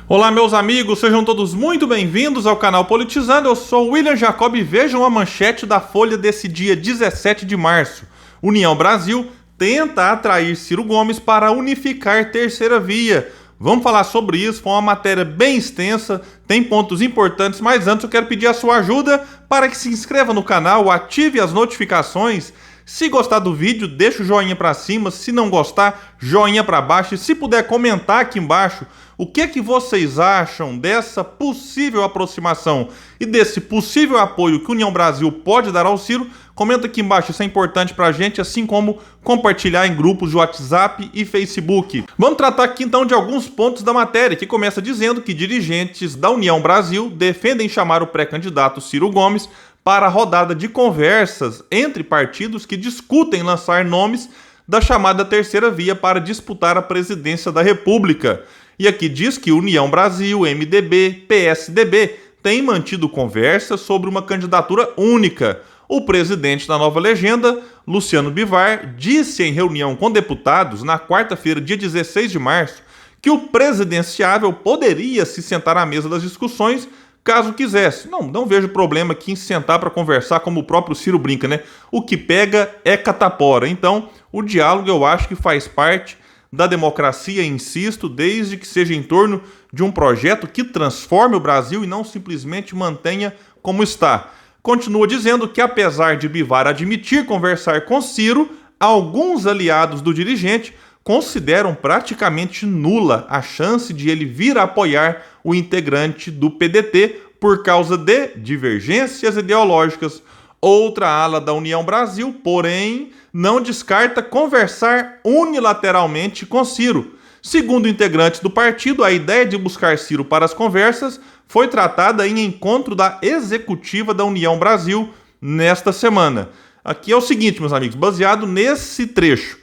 Olá, meus amigos, sejam todos muito bem-vindos ao canal Politizando. Eu sou o William Jacob e vejam a manchete da Folha desse dia 17 de março. União Brasil tenta atrair Ciro Gomes para unificar terceira via. Vamos falar sobre isso, foi uma matéria bem extensa, tem pontos importantes, mas antes eu quero pedir a sua ajuda para que se inscreva no canal, ative as notificações. Se gostar do vídeo, deixa o joinha para cima, se não gostar, joinha para baixo. E se puder comentar aqui embaixo o que vocês acham dessa possível aproximação e desse possível apoio que a União Brasil pode dar ao Ciro, comenta aqui embaixo, isso é importante pra gente, assim como compartilhar em grupos de WhatsApp e Facebook. Vamos tratar aqui então de alguns pontos da matéria, que começa dizendo que dirigentes da União Brasil defendem chamar o pré-candidato Ciro Gomes para a rodada de conversas entre partidos que discutem lançar nomes da chamada terceira via para disputar a presidência da República. E aqui diz que União Brasil, MDB, PSDB têm mantido conversas sobre uma candidatura única. O presidente da nova legenda, Luciano Bivar, disse em reunião com deputados na quarta-feira, dia 16 de março, que o presidenciável poderia se sentar à mesa das discussões caso quisesse. Não vejo problema aqui em sentar para conversar, como o próprio Ciro brinca, né? O que pega é catapora. Então, o diálogo eu acho que faz parte da democracia, insisto, desde que seja em torno de um projeto que transforme o Brasil e não simplesmente mantenha como está. Continua dizendo que, apesar de Bivar admitir conversar com Ciro, alguns aliados do dirigente consideram praticamente nula a chance de ele vir a apoiar o integrante do PDT por causa de divergências ideológicas. Outra ala da União Brasil, porém, não descarta conversar unilateralmente com Ciro. Segundo integrantes do partido, a ideia de buscar Ciro para as conversas foi tratada em encontro da executiva da União Brasil nesta semana. Aqui é o seguinte, meus amigos, baseado nesse trecho,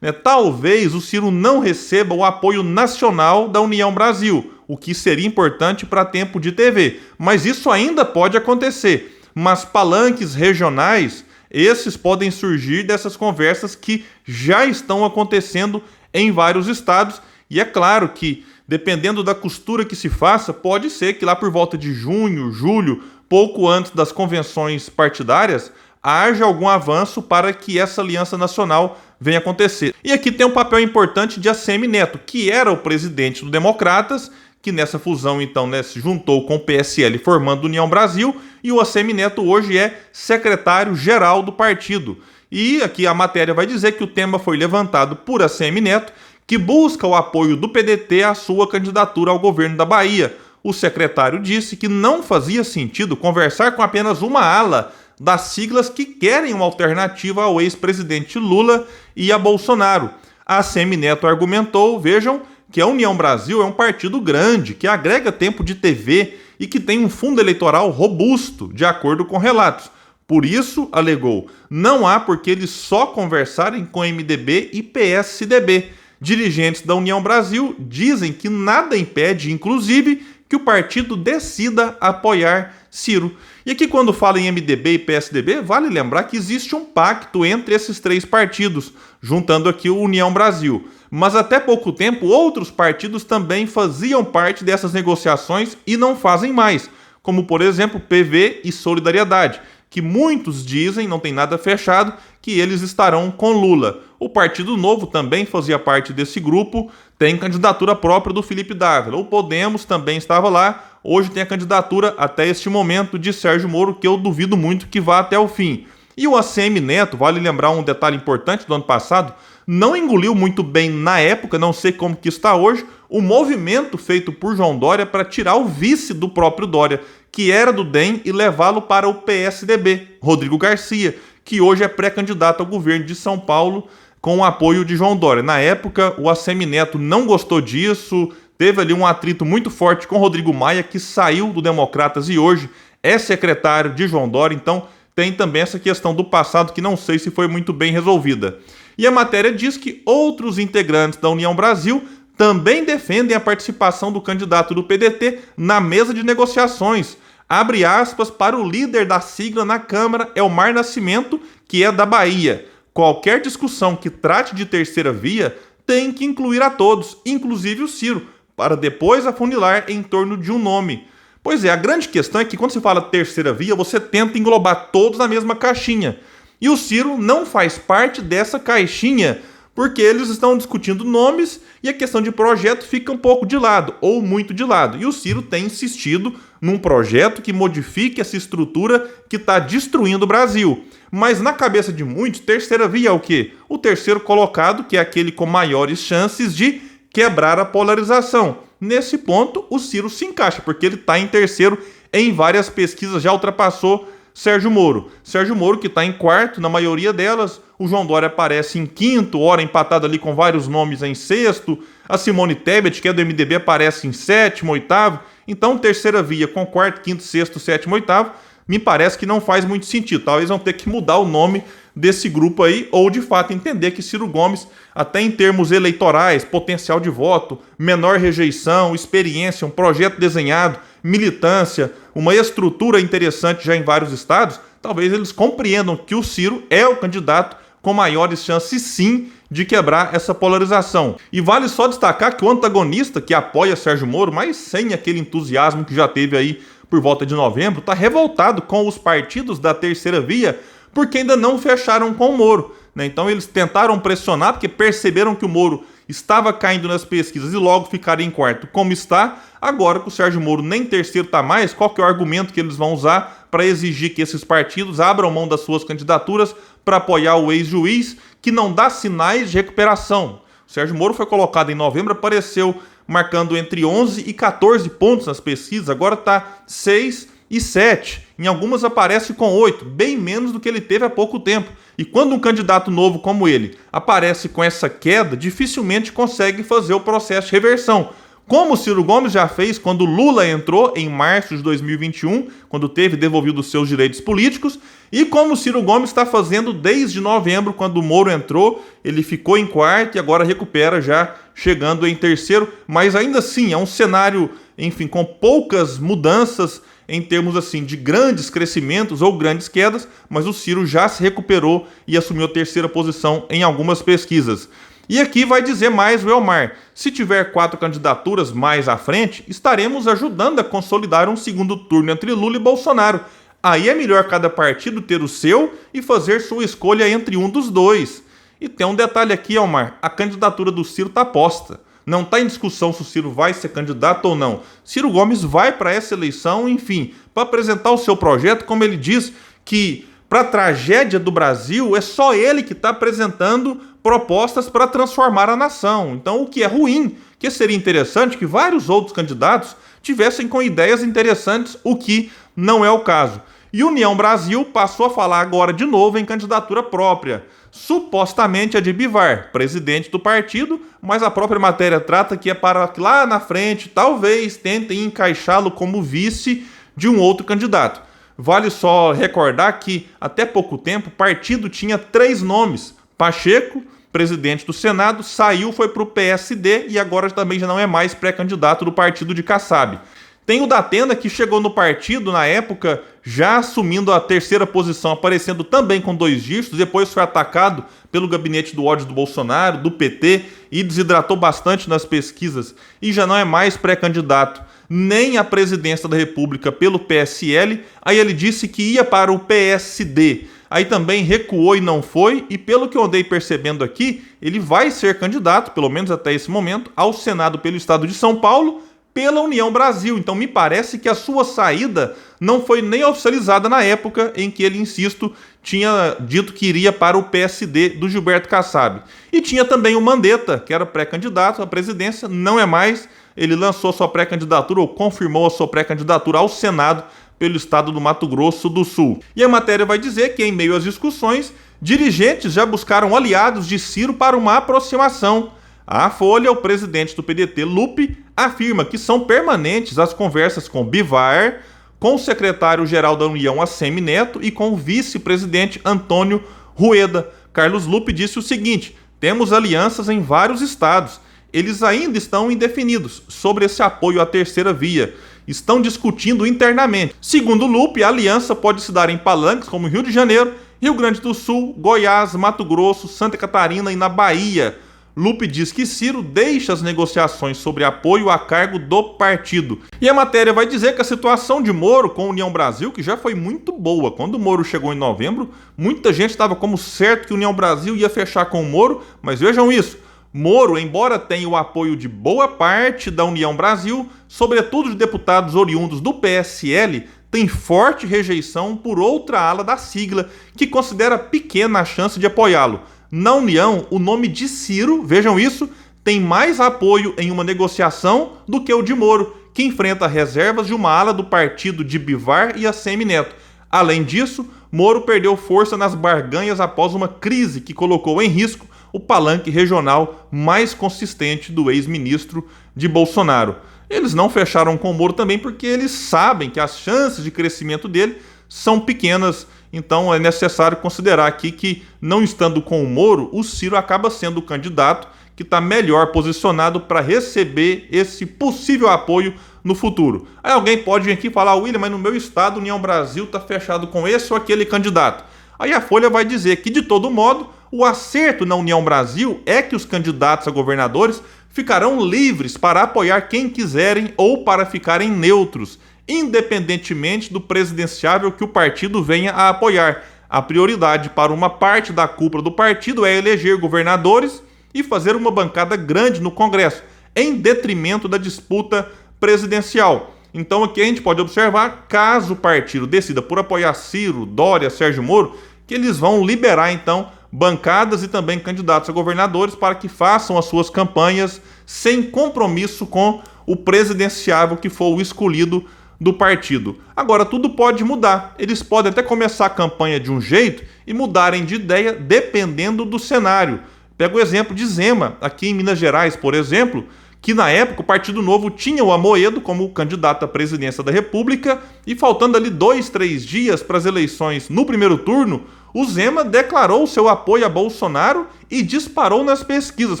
talvez o Ciro não receba o apoio nacional da União Brasil, o que seria importante para tempo de TV, mas isso ainda pode acontecer. Mas palanques regionais, esses podem surgir dessas conversas que já estão acontecendo em vários estados. E é claro que, dependendo da costura que se faça, pode ser que lá por volta de junho, julho, pouco antes das convenções partidárias, haja algum avanço para que essa aliança nacional venha acontecer. E aqui tem um papel importante de ACM Neto, que era o presidente do Democratas, que nessa fusão, então, se juntou com o PSL formando União Brasil, e o ACM Neto hoje é secretário-geral do partido. E aqui a matéria vai dizer que o tema foi levantado por ACM Neto, que busca o apoio do PDT à sua candidatura ao governo da Bahia. O secretário disse que não fazia sentido conversar com apenas uma ala das siglas que querem uma alternativa ao ex-presidente Lula e a Bolsonaro. A ACM Neto argumentou, vejam, que a União Brasil é um partido grande, que agrega tempo de TV e que tem um fundo eleitoral robusto, de acordo com relatos. Por isso, alegou, não há por que eles só conversarem com MDB e PSDB. Dirigentes da União Brasil dizem que nada impede, inclusive, que o partido decida apoiar Ciro. E aqui, quando fala em MDB e PSDB, vale lembrar que existe um pacto entre esses três partidos, juntando aqui o União Brasil. Mas até pouco tempo, outros partidos também faziam parte dessas negociações e não fazem mais, como, por exemplo, PV e Solidariedade, que muitos dizem, não tem nada fechado, que eles estarão com Lula. O Partido Novo também fazia parte desse grupo, tem candidatura própria do Felipe Dávila. O Podemos também estava lá, hoje tem a candidatura, até este momento, de Sérgio Moro, que eu duvido muito que vá até o fim. E o ACM Neto, vale lembrar um detalhe importante do ano passado, não engoliu muito bem na época, não sei como que está hoje, o movimento feito por João Dória para tirar o vice do próprio Dória, que era do DEM, e levá-lo para o PSDB, Rodrigo Garcia, que hoje é pré-candidato ao governo de São Paulo com o apoio de João Dória. Na época, o ACM Neto não gostou disso, teve ali um atrito muito forte com Rodrigo Maia, que saiu do Democratas e hoje é secretário de João Dória, então tem também essa questão do passado que não sei se foi muito bem resolvida. E a matéria diz que outros integrantes da União Brasil também defendem a participação do candidato do PDT na mesa de negociações. Abre aspas para o líder da sigla na Câmara, Elmar Nascimento, que é da Bahia. Qualquer discussão que trate de terceira via tem que incluir a todos, inclusive o Ciro, para depois afunilar em torno de um nome. Pois é, a grande questão é que quando se fala terceira via, você tenta englobar todos na mesma caixinha. E o Ciro não faz parte dessa caixinha, porque eles estão discutindo nomes e a questão de projeto fica um pouco de lado, ou muito de lado. E o Ciro tem insistido num projeto que modifique essa estrutura que está destruindo o Brasil. Mas na cabeça de muitos, terceira via é o quê? O terceiro colocado, que é aquele com maiores chances de quebrar a polarização. Nesse ponto, o Ciro se encaixa, porque ele está em terceiro em várias pesquisas, já ultrapassou Sérgio Moro. Sérgio Moro, que está em quarto na maioria delas, o João Dória aparece em quinto, ora empatado ali com vários nomes em sexto, a Simone Tebet, que é do MDB, aparece em sétimo, oitavo. Então, terceira via com quarto, quinto, sexto, sétimo, oitavo, me parece que não faz muito sentido. Talvez vão ter que mudar o nome desse grupo aí, ou de fato entender que Ciro Gomes, até em termos eleitorais, potencial de voto, menor rejeição, experiência, um projeto desenhado, militância, uma estrutura interessante já em vários estados, talvez eles compreendam que o Ciro é o candidato com maiores chances sim de quebrar essa polarização. E vale só destacar que o antagonista que apoia Sérgio Moro, mas sem aquele entusiasmo que já teve aí por volta de novembro, está revoltado com os partidos da terceira via porque ainda não fecharam com o Moro, né? Então eles tentaram pressionar porque perceberam que o Moro estava caindo nas pesquisas e logo ficaria em quarto como está. Agora que o Sérgio Moro nem terceiro está mais, qual que é o argumento que eles vão usar para exigir que esses partidos abram mão das suas candidaturas para apoiar o ex-juiz que não dá sinais de recuperação? O Sérgio Moro foi colocado em novembro, apareceu marcando entre 11 e 14 pontos nas pesquisas, agora está 6 e 7. Em algumas aparece com 8, bem menos do que ele teve há pouco tempo. E quando um candidato novo como ele aparece com essa queda, dificilmente consegue fazer o processo de reversão. Como o Ciro Gomes já fez quando Lula entrou em março de 2021, quando teve devolvido os seus direitos políticos, e como o Ciro Gomes está fazendo desde novembro, quando o Moro entrou, ele ficou em quarto e agora recupera já chegando em terceiro, mas ainda assim é um cenário, enfim, com poucas mudanças em termos assim de grandes crescimentos ou grandes quedas, mas o Ciro já se recuperou e assumiu a terceira posição em algumas pesquisas. E aqui vai dizer mais o Elmar: se tiver 4 candidaturas mais à frente, estaremos ajudando a consolidar um segundo turno entre Lula e Bolsonaro. Aí é melhor cada partido ter o seu e fazer sua escolha entre um dos dois. E tem um detalhe aqui, Elmar: a candidatura do Ciro está posta. Não está em discussão se o Ciro vai ser candidato ou não. Ciro Gomes vai para essa eleição, enfim, para apresentar o seu projeto, como ele diz que para a tragédia do Brasil é só ele que está apresentando propostas para transformar a nação. Então, o que é ruim, que seria interessante que vários outros candidatos tivessem com ideias interessantes, o que não é o caso. E União Brasil passou a falar agora de novo em candidatura própria. Supostamente a de Bivar, presidente do partido, mas a própria matéria trata que é para que lá na frente talvez tentem encaixá-lo como vice de um outro candidato. Vale só recordar que até pouco tempo o partido tinha 3 nomes. Pacheco, presidente do Senado, saiu, foi para o PSD e agora também já não é mais pré-candidato do partido de Kassab. Tem o Datena, que chegou no partido na época já assumindo a terceira posição, aparecendo também com 2 dígitos, depois foi atacado pelo gabinete do ódio do Bolsonaro, do PT, e desidratou bastante nas pesquisas e já não é mais pré-candidato nem à presidência da República pelo PSL. Aí ele disse que ia para o PSD, aí também recuou e não foi, e pelo que eu andei percebendo aqui, ele vai ser candidato, pelo menos até esse momento, ao Senado pelo estado de São Paulo, pela União Brasil. Então me parece que a sua saída não foi nem oficializada na época em que ele, insisto, tinha dito que iria para o PSD do Gilberto Kassab. E tinha também o Mandetta, que era pré-candidato à presidência, não é mais. Ele lançou sua pré-candidatura ou confirmou a sua pré-candidatura ao Senado pelo estado do Mato Grosso do Sul. E a matéria vai dizer que, em meio às discussões, dirigentes já buscaram aliados de Ciro para uma aproximação. A Folha, o presidente do PDT, Lupe, afirma que são permanentes as conversas com Bivar, com o secretário-geral da União, Assemi Neto, e com o vice-presidente Antônio Rueda. Carlos Lupe disse o seguinte: temos alianças em vários estados. Eles ainda estão indefinidos sobre esse apoio à terceira via. Estão discutindo internamente. Segundo Lupe, a aliança pode se dar em palanques como Rio de Janeiro, Rio Grande do Sul, Goiás, Mato Grosso, Santa Catarina e na Bahia. Lupe diz que Ciro deixa as negociações sobre apoio a cargo do partido. E a matéria vai dizer que a situação de Moro com a União Brasil, que já foi muito boa. Quando o Moro chegou em novembro, muita gente estava como certo que a União Brasil ia fechar com o Moro, mas vejam isso. Moro, embora tenha o apoio de boa parte da União Brasil, sobretudo de deputados oriundos do PSL, tem forte rejeição por outra ala da sigla, que considera pequena a chance de apoiá-lo. Na União, o nome de Ciro, vejam isso, tem mais apoio em uma negociação do que o de Moro, que enfrenta reservas de uma ala do partido de Bivar e ACM Neto. Além disso, Moro perdeu força nas barganhas após uma crise que colocou em risco o palanque regional mais consistente do ex-ministro de Bolsonaro. Eles não fecharam com o Moro também porque eles sabem que as chances de crescimento dele são pequenas, então é necessário considerar aqui que, não estando com o Moro, o Ciro acaba sendo o candidato que está melhor posicionado para receber esse possível apoio no futuro. Aí alguém pode vir aqui e falar, William, mas no meu estado, União Brasil está fechado com esse ou aquele candidato. Aí a Folha vai dizer que, de todo modo, o acerto na União Brasil é que os candidatos a governadores ficarão livres para apoiar quem quiserem ou para ficarem neutros, independentemente do presidenciável que o partido venha a apoiar. A prioridade para uma parte da cúpula do partido é eleger governadores e fazer uma bancada grande no Congresso, em detrimento da disputa presidencial. Então aqui a gente pode observar, caso o partido decida por apoiar Ciro, Dória, Sérgio Moro, que eles vão liberar então bancadas e também candidatos a governadores para que façam as suas campanhas sem compromisso com o presidenciável que for o escolhido do partido. Agora, tudo pode mudar. Eles podem até começar a campanha de um jeito e mudarem de ideia dependendo do cenário. Pega o exemplo de Zema, aqui em Minas Gerais, por exemplo, que na época o Partido Novo tinha o Amoedo como candidato à presidência da República e faltando ali 2, 3 dias para as eleições no primeiro turno, o Zema declarou seu apoio a Bolsonaro e disparou nas pesquisas.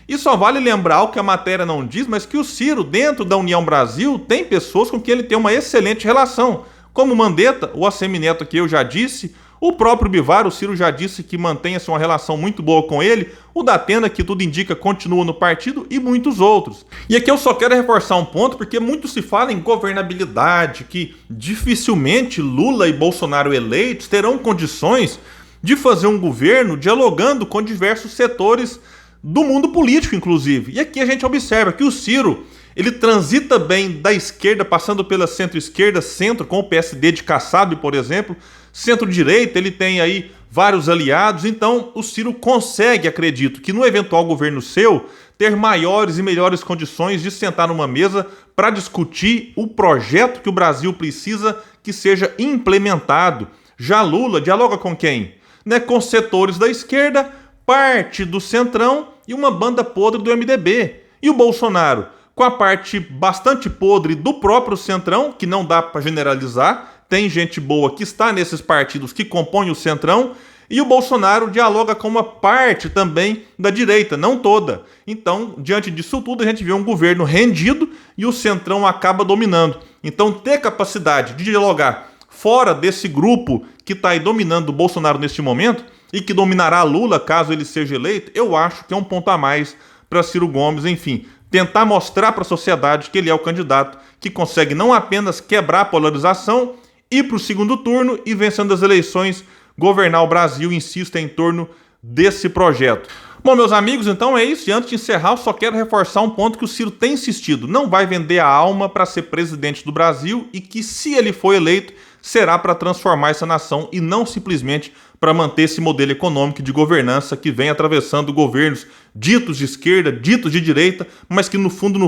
E só vale lembrar o que a matéria não diz, mas que o Ciro, dentro da União Brasil, tem pessoas com quem ele tem uma excelente relação. Como Mandetta, o ACM Neto que eu já disse, o próprio Bivar, o Ciro já disse que mantém-se uma relação muito boa com ele, o Datena, que tudo indica, continua no partido, e muitos outros. E aqui eu só quero reforçar um ponto, porque muito se fala em governabilidade, que dificilmente Lula e Bolsonaro eleitos terão condições de fazer um governo dialogando com diversos setores do mundo político, inclusive. E aqui a gente observa que o Ciro, ele transita bem da esquerda, passando pela centro-esquerda, centro, com o PSD de Kassab, por exemplo. Centro-direita, ele tem aí vários aliados. Então, o Ciro consegue, acredito, que no eventual governo seu, ter maiores e melhores condições de sentar numa mesa para discutir o projeto que o Brasil precisa que seja implementado. Já Lula dialoga com quem? Com setores da esquerda, parte do Centrão e uma banda podre do MDB. E o Bolsonaro, com a parte bastante podre do próprio Centrão, que não dá para generalizar, tem gente boa que está nesses partidos que compõem o Centrão, e o Bolsonaro dialoga com uma parte também da direita, não toda. Então, diante disso tudo, a gente vê um governo rendido e o Centrão acaba dominando. Então, ter capacidade de dialogar fora desse grupo que está aí dominando o Bolsonaro neste momento e que dominará Lula caso ele seja eleito, eu acho que é um ponto a mais para Ciro Gomes, enfim, tentar mostrar para a sociedade que ele é o candidato que consegue não apenas quebrar a polarização, ir para o segundo turno e, vencendo as eleições, governar o Brasil, insisto, em torno desse projeto. Bom, meus amigos, então é isso. E antes de encerrar, eu só quero reforçar um ponto que o Ciro tem insistido. Não vai vender a alma para ser presidente do Brasil e que, se ele for eleito, será para transformar essa nação e não simplesmente para manter esse modelo econômico de governança que vem atravessando governos ditos de esquerda, ditos de direita, mas que no fundo,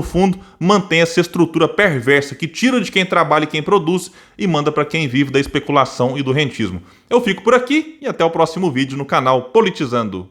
mantém essa estrutura perversa que tira de quem trabalha e quem produz e manda para quem vive da especulação e do rentismo. Eu fico por aqui e até o próximo vídeo no canal Politizando.